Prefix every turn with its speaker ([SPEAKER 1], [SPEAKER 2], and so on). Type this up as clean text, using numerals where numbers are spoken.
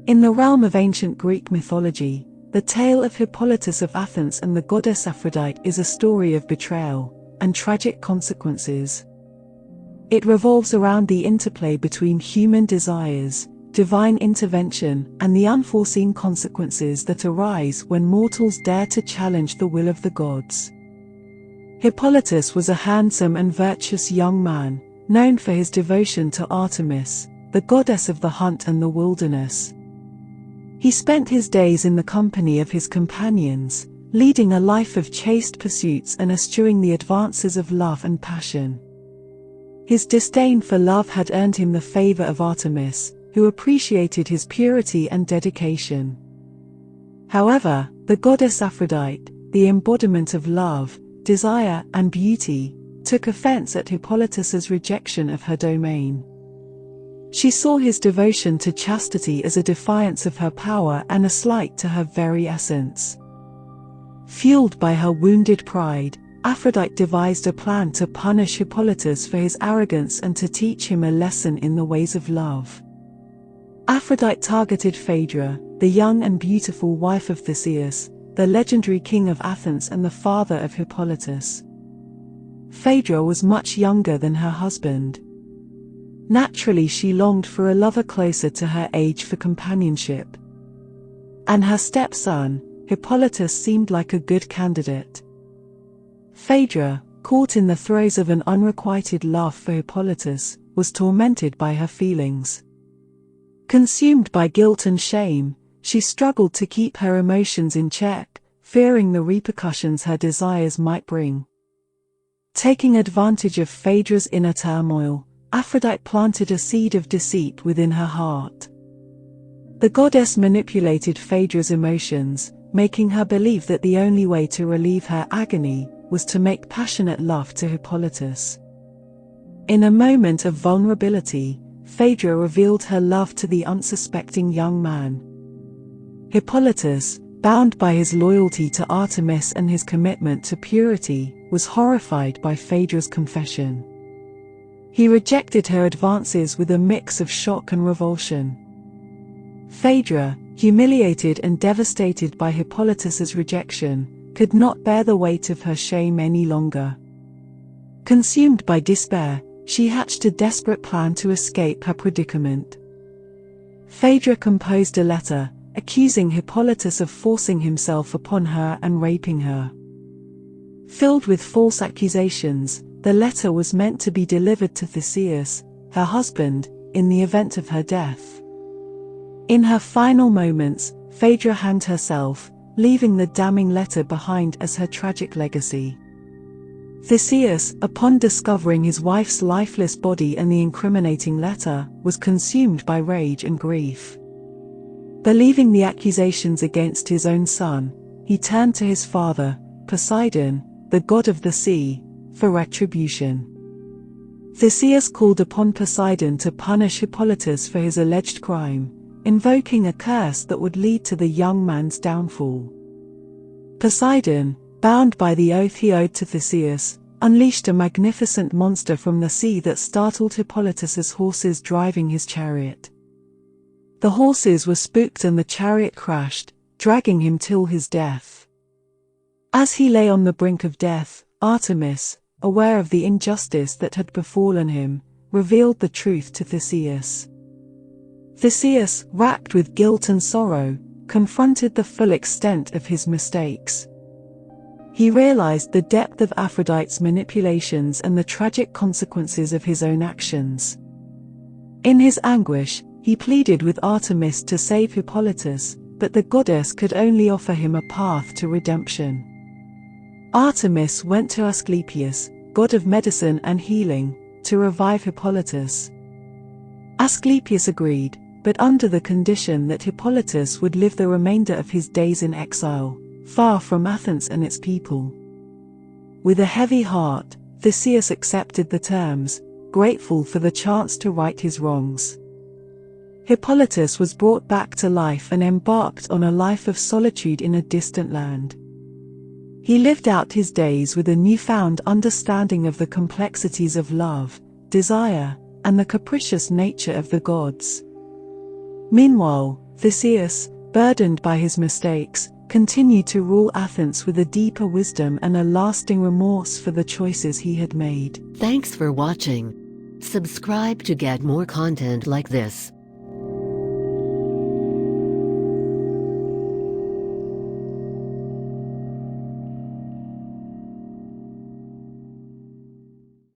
[SPEAKER 1] In the realm of ancient Greek mythology, the tale of Hippolytus of Athens and the goddess Aphrodite is a story of betrayal and tragic consequences. It revolves around the interplay between human desires, divine intervention, and the unforeseen consequences that arise when mortals dare to challenge the will of the gods. Hippolytus was a handsome and virtuous young man, known for his devotion to Artemis, the goddess of the hunt and the wilderness. He spent his days in the company of his companions, leading a life of chaste pursuits and eschewing the advances of love and passion. His disdain for love had earned him the favor of Artemis, who appreciated his purity and dedication. However, the goddess Aphrodite, the embodiment of love, desire, and beauty, took offense at Hippolytus's rejection of her domain. She saw his devotion to chastity as a defiance of her power and a slight to her very essence. Fueled by her wounded pride, Aphrodite devised a plan to punish Hippolytus for his arrogance and to teach him a lesson in the ways of love. Aphrodite targeted Phaedra, the young and beautiful wife of Theseus, the legendary king of Athens and the father of Hippolytus. Phaedra was much younger than her husband. Naturally, she longed for a lover closer to her age for companionship. And her stepson, Hippolytus, seemed like a good candidate. Phaedra, caught in the throes of an unrequited love for Hippolytus, was tormented by her feelings. Consumed by guilt and shame, she struggled to keep her emotions in check, fearing the repercussions her desires might bring. Taking advantage of Phaedra's inner turmoil, Aphrodite planted a seed of deceit within her heart. The goddess manipulated Phaedra's emotions, making her believe that the only way to relieve her agony was to make passionate love to Hippolytus. In a moment of vulnerability, Phaedra revealed her love to the unsuspecting young man. Hippolytus, bound by his loyalty to Artemis and his commitment to purity, was horrified by Phaedra's confession. He rejected her advances with a mix of shock and revulsion. Phaedra, humiliated and devastated by Hippolytus's rejection, could not bear the weight of her shame any longer. Consumed by despair, she hatched a desperate plan to escape her predicament. Phaedra composed a letter, accusing Hippolytus of forcing himself upon her and raping her. Filled with false accusations, the letter was meant to be delivered to Theseus, her husband, in the event of her death. In her final moments, Phaedra hanged herself, leaving the damning letter behind as her tragic legacy. Theseus, upon discovering his wife's lifeless body and the incriminating letter, was consumed by rage and grief. Believing the accusations against his own son, he turned to his father, Poseidon, the god of the sea, for retribution. Theseus called upon Poseidon to punish Hippolytus for his alleged crime, invoking a curse that would lead to the young man's downfall. Poseidon, bound by the oath he owed to Theseus, unleashed a magnificent monster from the sea that startled Hippolytus's horses driving his chariot. The horses were spooked and the chariot crashed, dragging him till his death. As he lay on the brink of death, Artemis, aware of the injustice that had befallen him, revealed the truth to Theseus. Theseus, racked with guilt and sorrow, confronted the full extent of his mistakes. He realized the depth of Aphrodite's manipulations and the tragic consequences of his own actions. In his anguish, he pleaded with Artemis to save Hippolytus, but the goddess could only offer him a path to redemption. Artemis went to Asclepius, god of medicine and healing, to revive Hippolytus. Asclepius agreed, but under the condition that Hippolytus would live the remainder of his days in exile, far from Athens and its people. With a heavy heart, Theseus accepted the terms, grateful for the chance to right his wrongs. Hippolytus was brought back to life and embarked on a life of solitude in a distant land. He lived out his days with a newfound understanding of the complexities of love, desire, and the capricious nature of the gods. Meanwhile, Theseus, burdened by his mistakes, continued to rule Athens with a deeper wisdom and a lasting remorse for the choices he had made.
[SPEAKER 2] Thanks for watching. Subscribe to get more content like this.